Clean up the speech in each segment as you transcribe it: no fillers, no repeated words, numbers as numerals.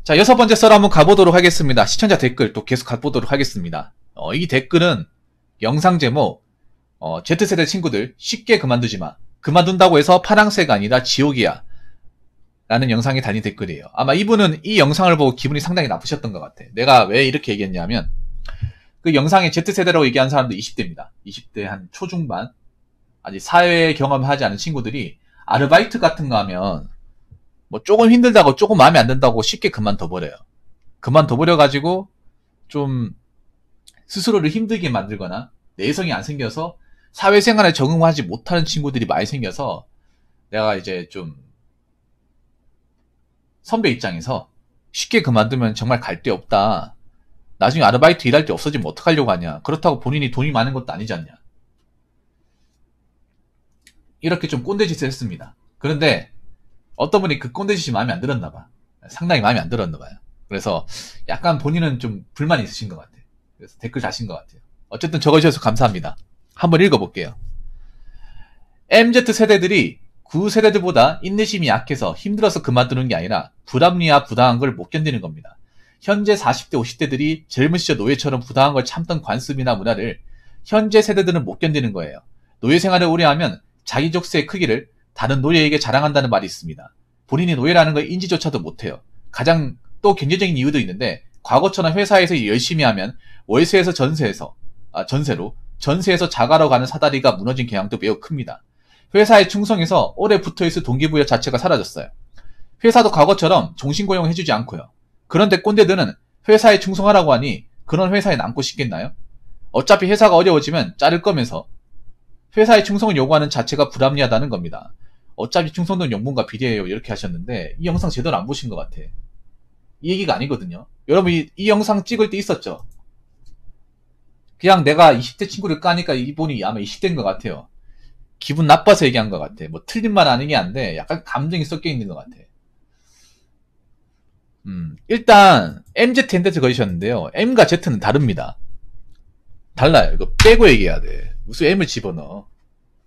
자, 6번째 썰 한번 가보도록 하겠습니다. 시청자 댓글 또 계속 가보도록 하겠습니다. 이 댓글은 영상 제목, Z세대 친구들 쉽게 그만두지 마. 그만둔다고 해서 파랑새가 아니라 지옥이야. 라는 영상에 달린 댓글이에요. 아마 이분은 이 영상을 보고 기분이 상당히 나쁘셨던 것 같아. 내가 왜 이렇게 얘기했냐면, 그 영상에 Z세대라고 얘기한 사람도 20대입니다. 20대 한 초중반, 아직 사회 경험하지 않은 친구들이 아르바이트 같은 거 하면, 뭐 조금 힘들다고 조금 마음에 안 든다고 쉽게 그만둬버려요. 그만둬버려가지고 좀 스스로를 힘들게 만들거나 내성이 안 생겨서 사회생활에 적응하지 못하는 친구들이 많이 생겨서 내가 이제 좀 선배 입장에서 쉽게 그만두면 정말 갈 데 없다. 나중에 아르바이트 일할 때 없어지면 어떡하려고 하냐. 그렇다고 본인이 돈이 많은 것도 아니지 않냐. 이렇게 좀 꼰대짓을 했습니다. 그런데 어떤 분이 그 꼰대짓이 마음에 안 들었나 봐. 상당히 마음에 안 들었나 봐요. 그래서 약간 본인은 좀 불만이 있으신 것 같아요. 그래서 댓글 다신 것 같아요. 어쨌든 적어주셔서 감사합니다. 한번 읽어볼게요. MZ세대들이 9세대들보다 인내심이 약해서 힘들어서 그만두는 게 아니라 불합리와 부당한 걸 못 견디는 겁니다. 현재 40대, 50대들이 젊은 시절 노예처럼 부당한 걸 참던 관습이나 문화를 현재 세대들은 못 견디는 거예요. 노예 생활을 오래 하면 자기 족쇄의 크기를 다른 노예에게 자랑한다는 말이 있습니다. 본인이 노예라는 걸 인지조차도 못해요. 가장 또 경제적인 이유도 있는데 과거처럼 회사에서 열심히 하면 월세에서 전세에서 자가로 가는 사다리가 무너진 경향도 매우 큽니다. 회사에 충성해서 오래 붙어있을 동기부여 자체가 사라졌어요. 회사도 과거처럼 종신고용 해주지 않고요. 그런데 꼰대들은 회사에 충성하라고 하니 그런 회사에 남고 싶겠나요? 어차피 회사가 어려워지면 자를 거면서 회사에 충성을 요구하는 자체가 불합리하다는 겁니다. 어차피 충성도는 연봉과 비례해요. 이렇게 하셨는데 이 영상 제대로 안 보신 것 같아. 이 얘기가 아니거든요. 여러분 이 영상 찍을 때 있었죠? 그냥 내가 20대 친구를 까니까 이분이 아마 20대인 것 같아요. 기분 나빠서 얘기한 것 같아. 뭐 틀린 말 아닌 게 아닌데 약간 감정이 섞여 있는 것 같아. 일단 MZ 핸드트 거리셨는데요. M과 Z는 다릅니다. 달라요. 이거 빼고 얘기해야 돼. 무슨 M을 집어넣어.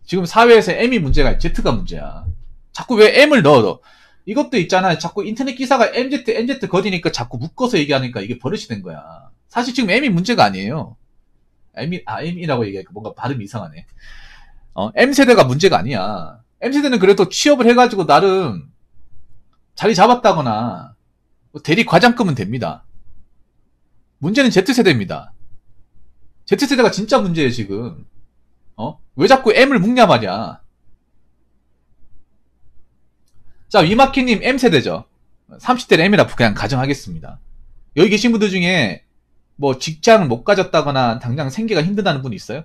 지금 사회에서 M이 문제가 아니라 Z가 문제야. 자꾸 왜 M을 넣어? 이것도 있잖아요. 자꾸 인터넷 기사가 MZ 거리니까 자꾸 묶어서 얘기하니까 이게 버릇이 된 거야. 사실 지금 M이 문제가 아니에요. M이라고 얘기하니까 뭔가 발음이 이상하네. M세대가 문제가 아니야. M세대는 그래도 취업을 해가지고 나름 자리 잡았다거나 대리 과장급은 됩니다. 문제는 Z세대입니다. Z세대가 진짜 문제예요, 지금. 왜 자꾸 M을 묶냐 말이야. 자, 위마키님 M세대죠. 30대는 M이라 그냥 가정하겠습니다. 여기 계신 분들 중에 뭐 직장을 못 가졌다거나 당장 생계가 힘들다는 분이 있어요?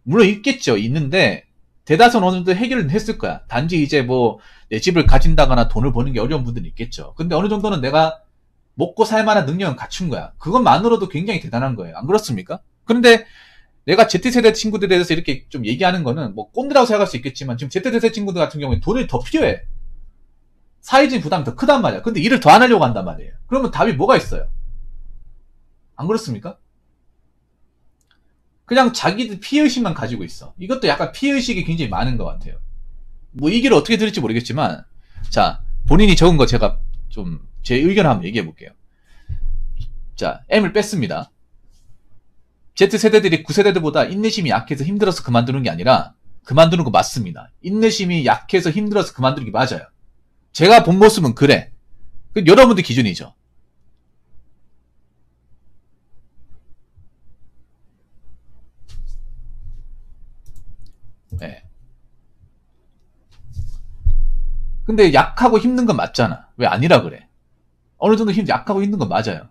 물론 있겠죠. 있는데 대다수는 어느 정도 해결은 했을 거야. 단지 이제 뭐 내 집을 가진다거나 돈을 버는 게 어려운 분들이 있겠죠. 근데 어느 정도는 내가 먹고 살 만한 능력은 갖춘 거야. 그것만으로도 굉장히 대단한 거예요. 안 그렇습니까? 그런데 내가 Z세대 친구들에 대해서 이렇게 좀 얘기하는 거는 뭐 꼰대라고 생각할 수 있겠지만 지금 Z세대 친구들 같은 경우에 돈이 더 필요해. 사회적인 부담이 더 크단 말이야. 근데 일을 더 안 하려고 한단 말이에요. 그러면 답이 뭐가 있어요? 안 그렇습니까? 그냥 자기들 피해의식만 가지고 있어. 이것도 약간 피해의식이 굉장히 많은 것 같아요. 뭐 이 길을 어떻게 들을지 모르겠지만, 자, 본인이 적은 거 제가 좀 제 의견을 한번 얘기해 볼게요. 자, M을 뺐습니다. Z세대들이 9세대들보다 인내심이 약해서 힘들어서 그만두는 게 아니라 그만두는 거 맞습니다. 인내심이 약해서 힘들어서 그만두는 게 맞아요. 제가 본 모습은 그래. 여러분들 기준이죠. 네. 근데 약하고 힘든 건 맞잖아. 왜 아니라 그래? 어느 정도 약하고 힘든 건 맞아요.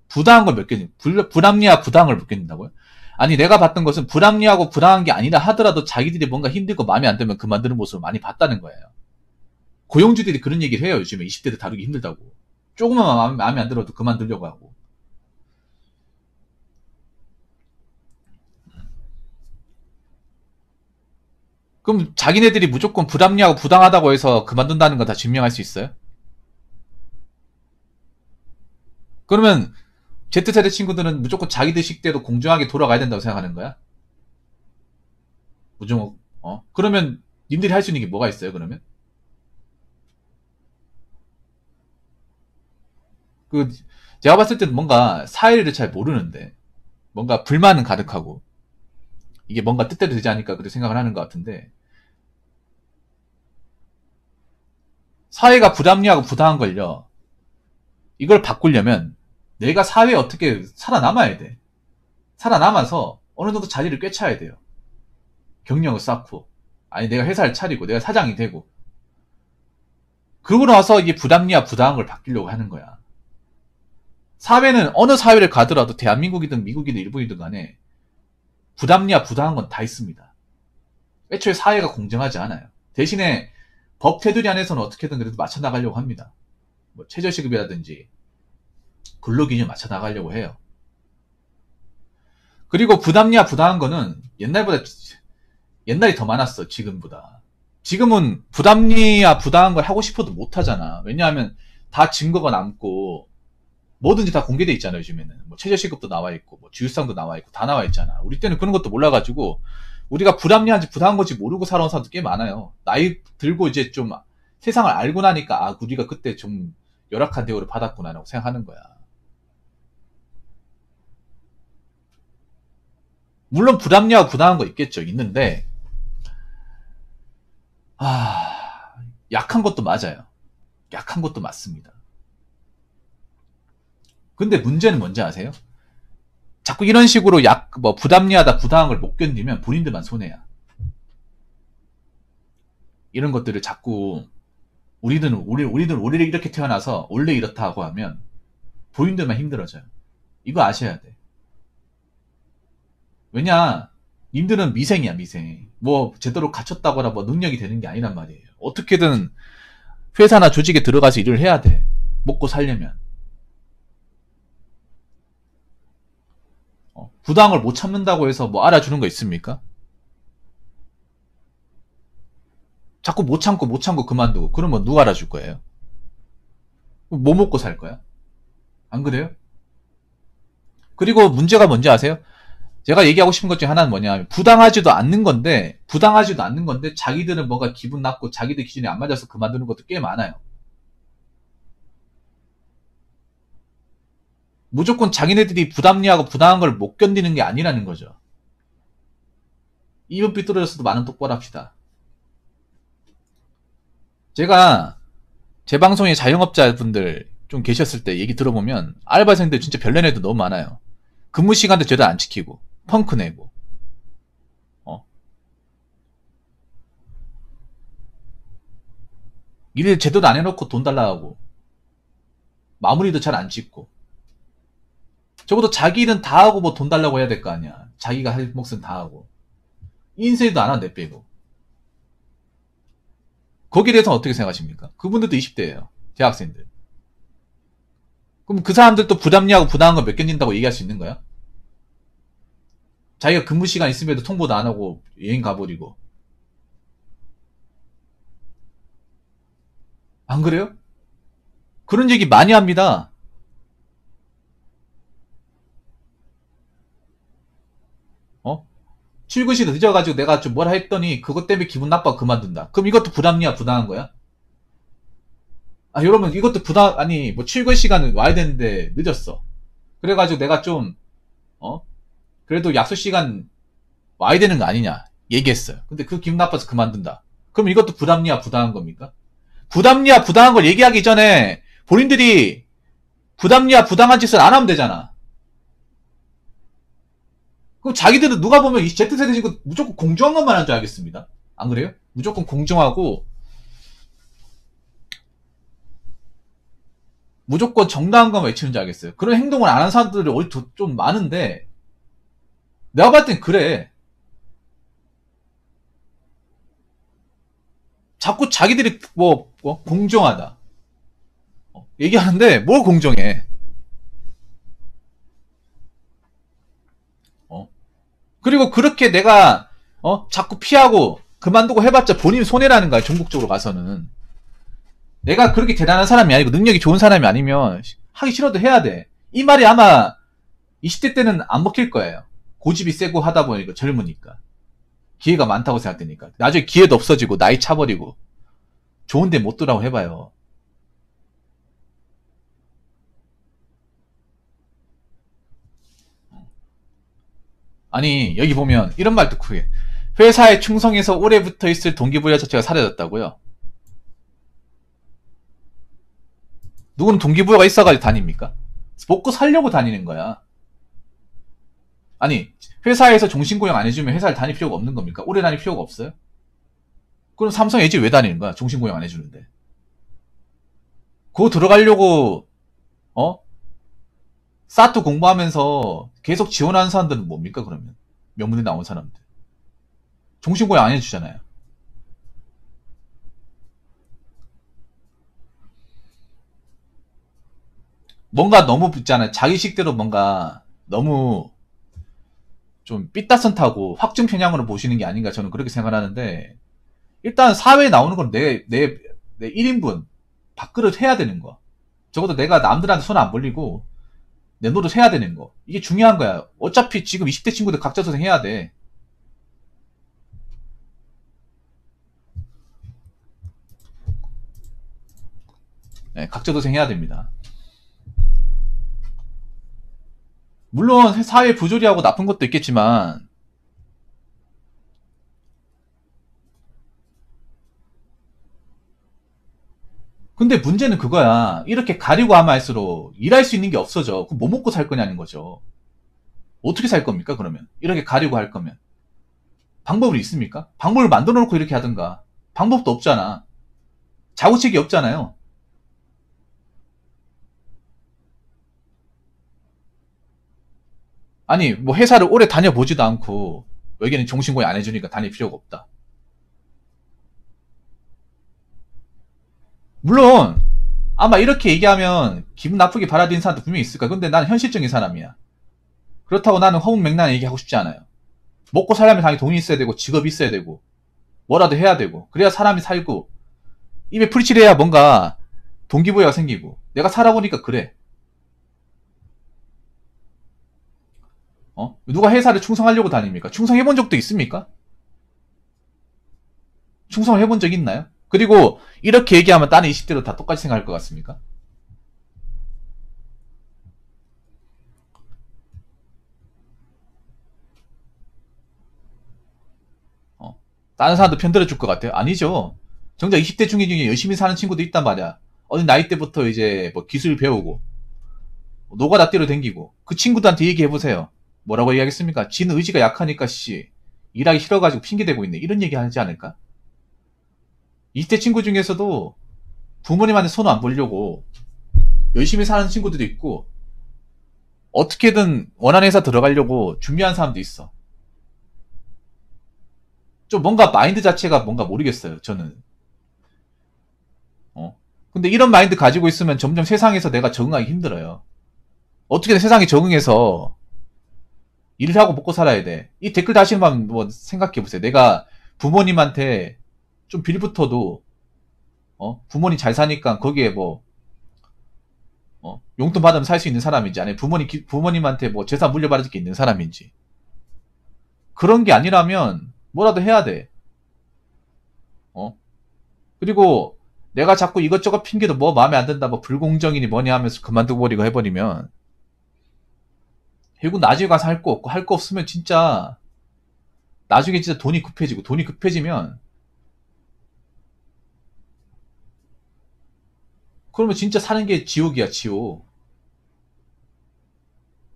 부당한 걸 몇 개, 불합리와 부당한 걸 몇 개 낸다고요? 아니, 내가 봤던 것은 불합리하고 불당한 게 아니라 하더라도 자기들이 뭔가 힘들고 마음에 안 들면 그만두는 모습을 많이 봤다는 거예요. 고용주들이 그런 얘기를 해요. 요즘에 20대들 다루기 힘들다고. 조금만 마음에 안 들어도 그만두려고 하고. 그럼 자기네들이 무조건 불합리하고 부당하다고 해서 그만둔다는 거 다 증명할 수 있어요? 그러면 Z세대 친구들은 무조건 자기들 식대로 공정하게 돌아가야 된다고 생각하는 거야? 무조건, 그러면 님들이 할 수 있는 게 뭐가 있어요, 그러면? 그 제가 봤을 때는 뭔가 사회를 잘 모르는데 뭔가 불만은 가득하고 이게 뭔가 뜻대로 되지 않을까 그렇게 생각을 하는 것 같은데 사회가 부담리하고 부당한 걸요. 이걸 바꾸려면 내가 사회에 어떻게 살아남아야 돼. 살아남아서 어느 정도 자리를 꿰차야 돼요. 경력을 쌓고 아니 내가 회사를 차리고 내가 사장이 되고 그러고 나서 이게 부담리와 부당한 걸 바뀌려고 하는 거야. 사회는 어느 사회를 가더라도 대한민국이든 미국이든 일본이든 간에 부담리와 부당한 건 다 있습니다. 애초에 사회가 공정하지 않아요. 대신에 법 테두리 안에서는 어떻게든 그래도 맞춰 나가려고 합니다. 뭐 최저시급이라든지 근로기준 맞춰 나가려고 해요. 그리고 부담리와 부당한 거는 옛날이 더 많았어. 지금보다. 지금은 부담리와 부당한 걸 하고 싶어도 못 하잖아. 왜냐하면 다 증거가 남고 뭐든지 다 공개돼 있잖아요. 요즘에는 뭐 최저시급도 나와 있고 뭐 주휴상도 나와 있고 다 나와 있잖아. 우리 때는 그런 것도 몰라가지고 우리가 부담리한지 부당한 건지 모르고 살아온 사람도 꽤 많아요. 나이 들고 이제 좀 세상을 알고 나니까 아 우리가 그때 좀 열악한 대우를 받았구나라고 생각하는 거야. 물론 부담리하고 부당한 거 있겠죠. 있는데 약한 것도 맞아요. 약한 것도 맞습니다. 근데 문제는 뭔지 아세요? 자꾸 이런 식으로 부담리하다 부당한 걸 못 견디면 본인들만 손해야. 이런 것들을 자꾸 우리는 이렇게 태어나서 원래 이렇다고 하면 본인들만 힘들어져요. 이거 아셔야 돼. 왜냐, 님들은 미생이야, 미생. 뭐, 제대로 갖췄다거나 뭐 능력이 되는 게 아니란 말이에요. 어떻게든 회사나 조직에 들어가서 일을 해야 돼. 먹고 살려면. 부당한 걸 못 참는다고 해서 뭐 알아주는 거 있습니까? 자꾸 못 참고 그만두고. 그러면 누가 알아줄 거예요? 뭐 먹고 살 거야? 안 그래요? 그리고 문제가 뭔지 아세요? 제가 얘기하고 싶은 것 중에 하나는 뭐냐면 부당하지도 않는 건데 자기들은 뭔가 기분 나쁘고 자기들 기준이 안 맞아서 그만두는 것도 꽤 많아요. 무조건 자기네들이 부담리하고 부당한 걸 못 견디는 게 아니라는 거죠. 입은 삐뚤어졌어도 말은 똑바로 합시다. 제가 제 방송에 자영업자분들 좀 계셨을 때 얘기 들어보면 알바생들 진짜 별난 애도 너무 많아요. 근무 시간도 제대로 안 지키고 펑크 내고 일 제대로 안 해놓고 돈 달라 하고 마무리도 잘 안 짓고 적어도 자기 일은 다 하고 뭐 돈 달라고 해야 될 거 아니야. 자기가 할 몫은 다 하고 인쇄도 안 하는데 빼고 거기에 대해서 어떻게 생각하십니까? 그분들도 20대예요. 대학생들. 그럼 그 사람들도 부담리하고 부당한 걸 몇 견딘다고 얘기할 수 있는 거야? 자기가 근무 시간 있음에도 통보도 안 하고 여행 가버리고 안 그래요? 그런 얘기 많이 합니다. 출근 시간 늦어가지고 내가 좀 뭐라 했더니 그것 때문에 기분 나빠 그만둔다. 그럼 이것도 부담이야 부당한 거야? 여러분 이것도 아니 뭐 출근 시간은 와야 되는데 늦었어. 그래가지고 내가 좀 그래도 약속 시간 와야 되는 거 아니냐 얘기했어요. 근데 그 기분 나빠서 그만둔다. 그럼 이것도 부담이야 부당한 겁니까? 부담이야 부당한 걸 얘기하기 전에 본인들이 부담이야 부당한 짓을 안 하면 되잖아. 그럼 자기들은 누가 보면 이 Z세대 지금 무조건 공정한 것만 한 줄 알겠습니다. 안 그래요? 무조건 공정하고 무조건 정당한 것만 외치는 줄 알겠어요. 그런 행동을 안 한 사람들이 좀 많은데 내가 봤을 땐 그래. 자꾸 자기들이 공정하다 얘기하는데 뭘 공정해. 그리고 그렇게 내가 자꾸 피하고 그만두고 해봤자 본인 손해라는 거야. 전국적으로 가서는 내가 그렇게 대단한 사람이 아니고 능력이 좋은 사람이 아니면 하기 싫어도 해야 돼. 이 말이 아마 20대 때는 안 먹힐 거예요. 고집이 세고 하다 보니까 젊으니까 기회가 많다고 생각되니까 나중에 기회도 없어지고 나이 차버리고 좋은데 못 돌아오고 해봐요. 아니, 여기 보면 이런 말도 크게. 회사에 충성해서 오래 붙어 있을 동기부여 자체가 사라졌다고요? 누구는 동기부여가 있어가지고 다닙니까? 먹고 살려고 다니는 거야. 아니, 회사에서 종신고용 안 해주면 회사를 다닐 필요가 없는 겁니까? 오래 다닐 필요가 없어요? 그럼 삼성 LG 왜 다니는 거야? 종신고용 안 해주는데. 그거 들어가려고, 어? 사트 공부하면서 계속 지원하는 사람들은 뭡니까, 그러면? 명문대 나온 사람들. 종신고용 안 해주잖아요. 뭔가 너무 있잖아요. 자기식대로 뭔가 너무 좀 삐따선 타고 확증 편향으로 보시는 게 아닌가 저는 그렇게 생각하는데, 일단 사회에 나오는 건 내 1인분 밥그릇 해야 되는 거. 적어도 내가 남들한테 손 안 벌리고 내 노릇 해야 되는 거. 이게 중요한 거야. 어차피 지금 20대 친구들 각자 소생 해야 돼. 네, 각자 소생 해야 됩니다. 물론 사회 부조리하고 나쁜 것도 있겠지만, 근데 문제는 그거야. 이렇게 가리고 하면 할수록 일할 수 있는 게 없어져. 그럼 뭐 먹고 살 거냐는 거죠. 어떻게 살 겁니까, 그러면? 이렇게 가리고 할 거면. 방법이 있습니까? 방법을 만들어 놓고 이렇게 하든가. 방법도 없잖아. 자구책이 없잖아요. 아니, 뭐 회사를 오래 다녀보지도 않고, 여기는 종신고용 안 해주니까 다닐 필요가 없다. 물론, 아마 이렇게 얘기하면 기분 나쁘게 받아들이는 사람도 분명히 있을 거야. 근데 나는 현실적인 사람이야. 그렇다고 나는 허무맹랑한 얘기하고 싶지 않아요. 먹고 살려면 당연히 돈이 있어야 되고, 직업이 있어야 되고, 뭐라도 해야 되고, 그래야 사람이 살고, 입에 풀칠해야 뭔가 동기부여가 생기고, 내가 살아보니까 그래. 누가 회사를 충성하려고 다닙니까? 충성해본 적도 있습니까? 충성을 해본 적 있나요? 그리고 이렇게 얘기하면 다른 20대도 다 똑같이 생각할 것 같습니까? 다른 사람도 편들어줄 것 같아요? 아니죠. 정작 20대 중에 열심히 사는 친구도 있단 말이야. 어느 나이 때부터 이제 뭐 기술 배우고, 노가다 뛰러 댕기고, 그 친구들한테 얘기해보세요. 뭐라고 얘기하겠습니까? 지는 의지가 약하니까 일하기 싫어가지고 핑계대고 있네. 이런 얘기 하지 않을까? 20대 친구 중에서도 부모님한테 손 안 벌려고 열심히 사는 친구들도 있고, 어떻게든 원하는 회사 들어가려고 준비한 사람도 있어. 좀 뭔가 마인드 자체가 뭔가 모르겠어요, 저는. 근데 이런 마인드 가지고 있으면 점점 세상에서 내가 적응하기 힘들어요. 어떻게든 세상에 적응해서 일을 하고 먹고 살아야 돼. 이 댓글 다시는 분 뭐 생각해보세요. 내가 부모님한테 좀 빌붙어도, 부모님 잘 사니까 거기에 뭐, 용돈 받으면 살 수 있는 사람인지, 아니면 부모님한테 뭐 재산 물려받을 게 있는 사람인지. 그런 게 아니라면 뭐라도 해야 돼. 그리고 내가 자꾸 이것저것 핑계도 뭐 마음에 안 든다, 뭐 불공정이니 뭐니 하면서 그만두고 버리고 해버리면, 결국 나중에 가서 할 거 없고, 할 거 없으면 진짜, 나중에 진짜 돈이 급해지고, 돈이 급해지면, 그러면 진짜 사는 게 지옥이야, 지옥.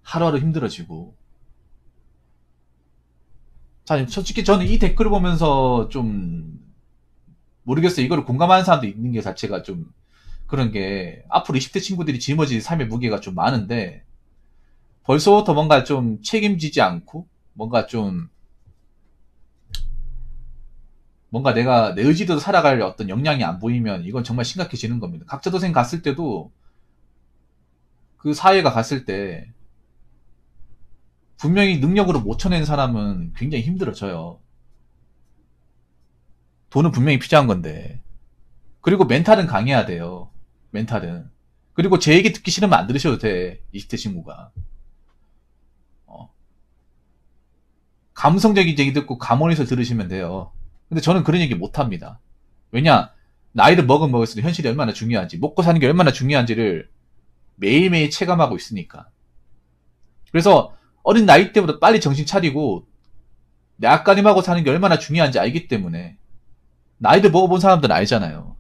하루하루 힘들어지고. 자, 솔직히 저는 이 댓글을 보면서 좀, 모르겠어요. 이거를 공감하는 사람도 있는 게 자체가 좀, 그런 게, 앞으로 20대 친구들이 짊어질 삶의 무게가 좀 많은데, 벌써부터 뭔가 좀 책임지지 않고, 뭔가 좀, 뭔가 내가 내 의지대로 살아갈 어떤 역량이 안 보이면 이건 정말 심각해지는 겁니다. 각자 도생 갔을 때도 그 사회가 갔을 때 분명히 능력으로 못 쳐낸 사람은 굉장히 힘들어져요. 돈은 분명히 필요한 건데. 그리고 멘탈은 강해야 돼요. 멘탈은. 그리고 제 얘기 듣기 싫으면 안 들으셔도 돼. 20대 친구가. 감성적인 얘기 듣고 감원해서 들으시면 돼요. 근데 저는 그런 얘기 못 합니다. 왜냐? 나이를 먹을수록 현실이 얼마나 중요한지, 먹고 사는 게 얼마나 중요한지를 매일매일 체감하고 있으니까. 그래서 어린 나이 때부터 빨리 정신 차리고 내 앞가림하고 사는 게 얼마나 중요한지 알기 때문에 나이를 먹어본 사람들은 알잖아요.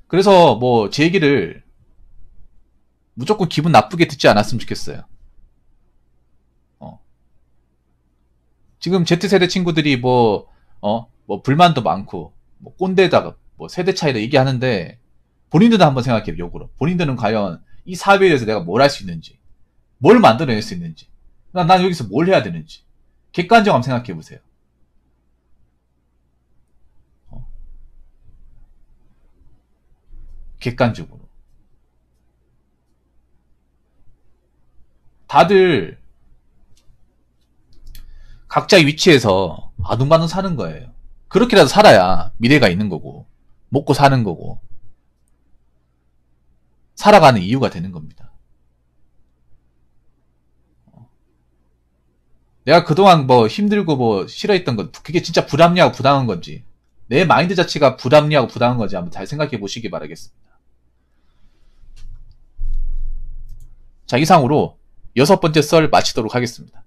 그래서 뭐 제 얘기를 무조건 기분 나쁘게 듣지 않았으면 좋겠어요. 지금 Z세대 친구들이 뭐 불만도 많고 뭐 꼰대다가 뭐 세대 차이다 얘기하는데 본인들도 한번 생각해요. 역으로 본인들은 과연 이 사회에 대해서 내가 뭘 할 수 있는지, 뭘 만들어낼 수 있는지, 난 여기서 뭘 해야 되는지 객관적으로 한번 생각해 보세요. 객관적으로 다들 각자의 위치에서 아둥바둥 사는 거예요. 그렇게라도 살아야 미래가 있는 거고 먹고 사는 거고 살아가는 이유가 되는 겁니다. 내가 그동안 뭐 힘들고 뭐 싫어했던 것, 그게 진짜 불합리하고 부당한 건지, 내 마인드 자체가 불합리하고 부당한 건지 한번 잘 생각해 보시기 바라겠습니다. 자, 이상으로 6번째 썰 마치도록 하겠습니다.